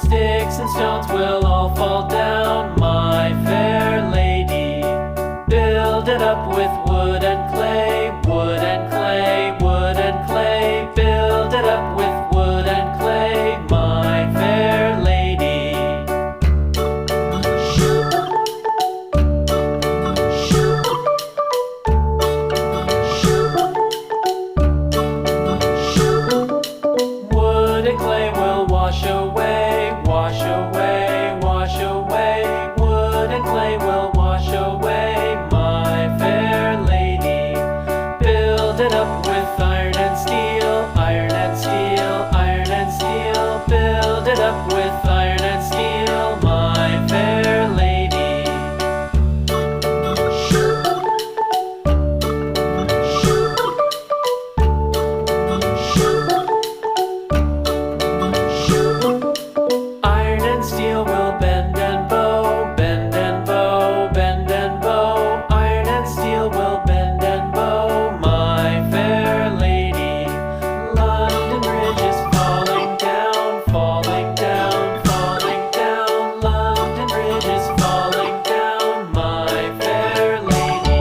Sticks and stones will all fall down, my fair lady. Build it up with wood and clay, wood and clay, wood and clay. Build it up with wood and clay, my fair lady. Wood and clay will wash away, wash away, wash away. Wood and clay will wash away, my fair lady. Build it up with iron and steel, iron and steel, iron and steel. Build it up with iron and steel, my fair lady. Iron and steel will bend and bow, bend and bow, bend and bow. Iron and steel will bend and bow, my fair lady. London Bridge is falling down, falling down, falling down. London Bridge is falling down, my fair lady.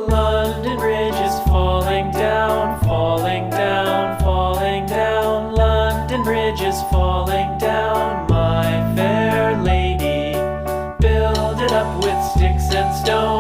London Bridge is falling down, falling down, falling down. London Bridge is falling down, my fair lady. Build it up with sticks and stones.